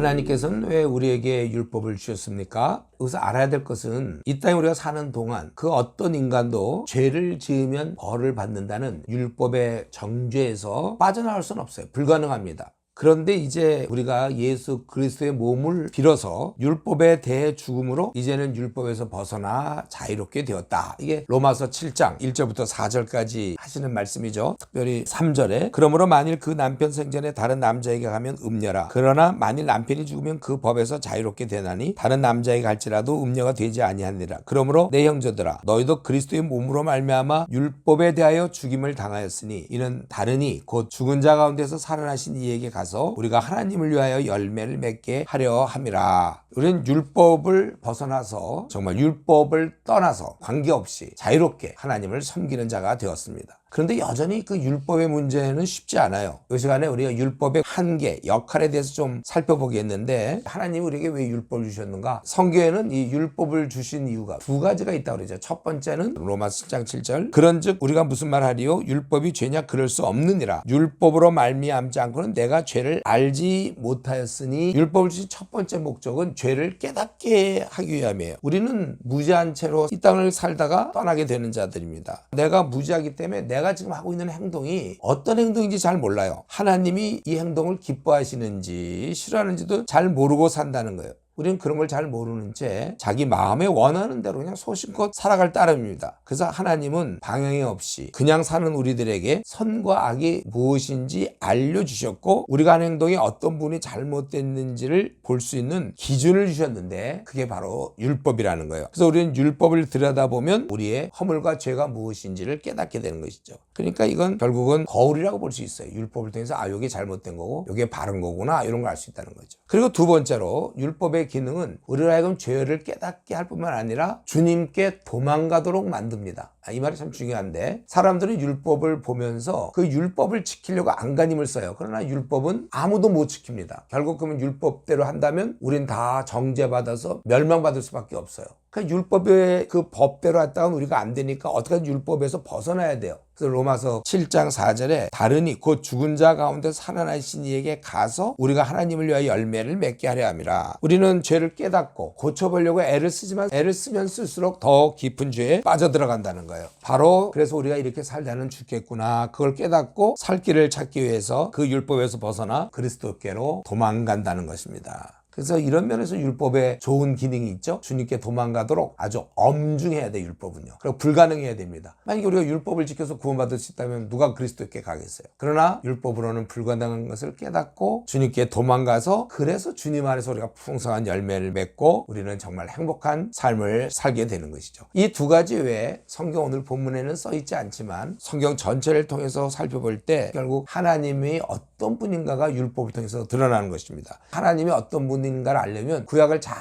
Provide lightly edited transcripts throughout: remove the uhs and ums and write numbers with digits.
하나님께서는 왜 우리에게 율법을 주셨습니까? 여기서 알아야 될 것은 이 땅에 우리가 사는 동안 그 어떤 인간도 죄를 지으면 벌을 받는다는 율법의 정죄에서 빠져나올 수는 없어요. 불가능합니다. 그런데 이제 우리가 예수 그리스도의 몸을 빌어서 율법에 대해 죽음으로 이제는 율법에서 벗어나 자유롭게 되었다. 이게 로마서 7장 1절부터 4절까지 하시는 말씀이죠. 특별히 3절에 그러므로 만일 그 남편 생전에 다른 남자에게 가면 음녀라. 그러나 만일 남편이 죽으면 그 법에서 자유롭게 되나니 다른 남자에게 갈지라도 음녀가 되지 아니하니라. 그러므로 내 형제들아 너희도 그리스도의 몸으로 말미암아 율법에 대하여 죽임을 당하였으니 이는 다르니 곧 죽은 자 가운데서 살아나신 이에게 가서 우리가 하나님을 위하여 열매를 맺게 하려 함이라. 우리는 율법을 벗어나서 정말 율법을 떠나서 관계없이 자유롭게 하나님을 섬기는 자가 되었습니다. 그런데 여전히 그 율법의 문제는 쉽지 않아요. 이 시간에 우리가 율법의 한계, 역할에 대해서 좀 살펴보겠는데 하나님이 우리에게 왜 율법을 주셨는가? 성경에는 이 율법을 주신 이유가 두 가지가 있다고 그러죠. 첫 번째는 로마서 7장 7절 그런즉 우리가 무슨 말하리요? 율법이 죄냐? 그럴 수 없느니라. 율법으로 말미암지 않고는 내가 죄를 알지 못하였으니 율법을 주신 첫 번째 목적은 죄를 깨닫게 하기 위함이에요. 우리는 무지한 채로 이 땅을 살다가 떠나게 되는 자들입니다. 내가 무지하기 때문에 내가 지금 하고 있는 행동이 어떤 행동인지 잘 몰라요. 하나님이 이 행동을 기뻐하시는지 싫어하는지도 잘 모르고 산다는 거예요. 우리는 그런 걸 잘 모르는 채 자기 마음에 원하는 대로 그냥 소신껏 살아갈 따름입니다. 그래서 하나님은 방향이 없이 그냥 사는 우리들에게 선과 악이 무엇인지 알려주셨고 우리가 하는 행동이 어떤 부분이 잘못됐는지를 볼 수 있는 기준을 주셨는데 그게 바로 율법이라는 거예요. 그래서 우리는 율법을 들여다보면 우리의 허물과 죄가 무엇인지를 깨닫게 되는 것이죠. 그러니까 이건 결국은 거울이라고 볼 수 있어요. 율법을 통해서 이게 잘못된 거고 이게 바른 거구나 이런 걸 알 수 있다는 거죠. 그리고 두 번째로 율법의 기능은 우리로 하여금 죄를 깨닫게 할 뿐만 아니라 주님께 도망가도록 만듭니다. 이 말이 참 중요한데 사람들은 율법을 보면서 그 율법을 지키려고 안간힘을 써요. 그러나 율법은 아무도 못 지킵니다. 결국 그러면 율법대로 한다면 우린 다 정죄받아서 멸망받을 수밖에 없어요. 그러니까 율법의 그 법대로 했다가 우리가 안 되니까 어떻게든 율법에서 벗어나야 돼요. 그래서 로마서 7장 4절에 다르니 곧 죽은 자 가운데 살아나신 이에게 가서 우리가 하나님을 위하여 열매를 맺게 하려 함이라. 우리는 죄를 깨닫고 고쳐보려고 애를 쓰지만 애를 쓰면 쓸수록 더 깊은 죄에 빠져들어간다는 거예요. 바로 그래서 우리가 이렇게 살다는 죽겠구나 그걸 깨닫고 살 길을 찾기 위해서 그 율법에서 벗어나 그리스도께로 도망간다는 것입니다. 그래서 이런 면에서 율법에 좋은 기능이 있죠. 주님께 도망가도록 아주 엄중해야 돼 율법은요. 그리고 불가능해야 됩니다. 만약에 우리가 율법을 지켜서 구원받을 수 있다면 누가 그리스도께 가겠어요. 그러나 율법으로는 불가능한 것을 깨닫고 주님께 도망가서 그래서 주님 안에서 우리가 풍성한 열매를 맺고 우리는 정말 행복한 삶을 살게 되는 것이죠. 이 두 가지 외에 성경 오늘 본문에는 써있지 않지만 성경 전체를 통해서 살펴볼 때 결국 하나님이 어떤 분인가가 율법을 통해서 드러나는 것입니다. 하나님이 어떤 분인가를 알려면 구약을 잘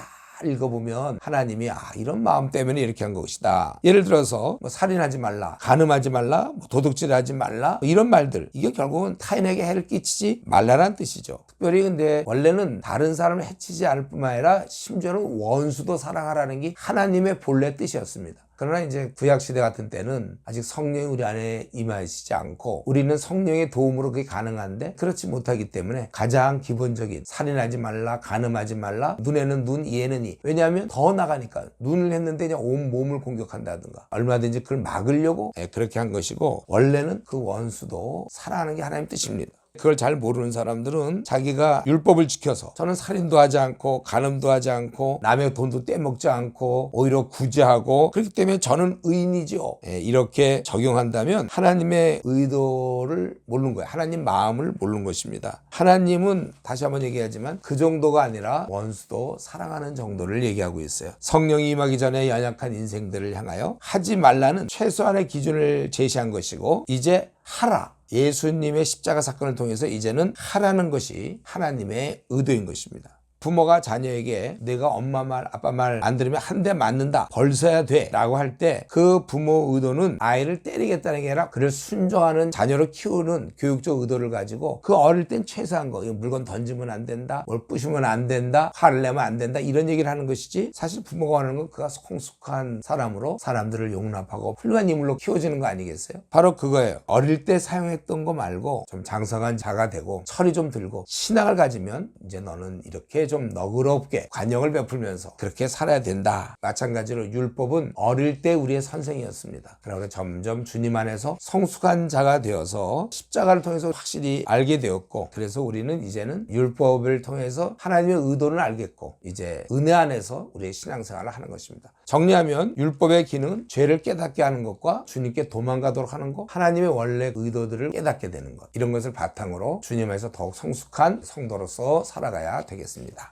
읽어보면 하나님이 이런 마음 때문에 이렇게 한 것이다. 예를 들어서 살인하지 말라, 간음하지 말라, 도둑질하지 말라 이런 말들 이게 결국은 타인에게 해를 끼치지 말라라는 뜻이죠. 특별히 근데 원래는 다른 사람을 해치지 않을 뿐만 아니라 심지어는 원수도 사랑하라는 게 하나님의 본래 뜻이었습니다. 그러나 이제 구약시대 같은 때는 아직 성령이 우리 안에 임하시지 않고 우리는 성령의 도움으로 그게 가능한데 그렇지 못하기 때문에 가장 기본적인 살인하지 말라, 간음하지 말라, 눈에는 눈, 이에는 이. 왜냐하면 더 나가니까 눈을 했는데 그냥 온 몸을 공격한다든가 얼마든지 그걸 막으려고 그렇게 한 것이고 원래는 그 원수도 사랑하는 게 하나님의 뜻입니다. 그걸 잘 모르는 사람들은 자기가 율법을 지켜서 저는 살인도 하지 않고 간음도 하지 않고 남의 돈도 떼먹지 않고 오히려 구제하고 그렇기 때문에 저는 의인이죠. 이렇게 적용한다면 하나님의 의도를 모르는 거예요. 하나님 마음을 모르는 것입니다. 하나님은 다시 한번 얘기하지만 그 정도가 아니라 원수도 사랑하는 정도를 얘기하고 있어요. 성령이 임하기 전에 연약한 인생들을 향하여 하지 말라는 최소한의 기준을 제시한 것이고 이제 하라. 예수님의 십자가 사건을 통해서 이제는 하라는 것이 하나님의 의도인 것입니다. 부모가 자녀에게 내가 엄마 말 아빠 말 안 들으면 한 대 맞는다 벌 써야 돼 라고 할 때 그 부모 의도는 아이를 때리겠다는 게 아니라 그를 순종하는 자녀로 키우는 교육적 의도를 가지고 그 어릴 땐 최소한 거 물건 던지면 안 된다 뭘 부시면 안 된다 화를 내면 안 된다 이런 얘기를 하는 것이지 사실 부모가 원하는 건 그가 성숙한 사람으로 사람들을 용납하고 훌륭한 인물로 키워지는 거 아니겠어요? 바로 그거예요. 어릴 때 사용했던 거 말고 좀 장성한 자가 되고 철이 좀 들고 신앙을 가지면 이제 너는 이렇게 좀 좀 너그럽게 관용을 베풀면서 그렇게 살아야 된다. 마찬가지로 율법은 어릴 때 우리의 선생이었습니다. 그러나 점점 주님 안에서 성숙한 자가 되어서 십자가를 통해서 확실히 알게 되었고, 그래서 우리는 이제는 율법을 통해서 하나님의 의도를 알겠고 이제 은혜 안에서 우리의 신앙생활을 하는 것입니다. 정리하면 율법의 기능은 죄를 깨닫게 하는 것과 주님께 도망가도록 하는 것, 하나님의 원래 의도들을 깨닫게 되는 것, 이런 것을 바탕으로 주님 안에서 더욱 성숙한 성도로서 살아가야 되겠습니다.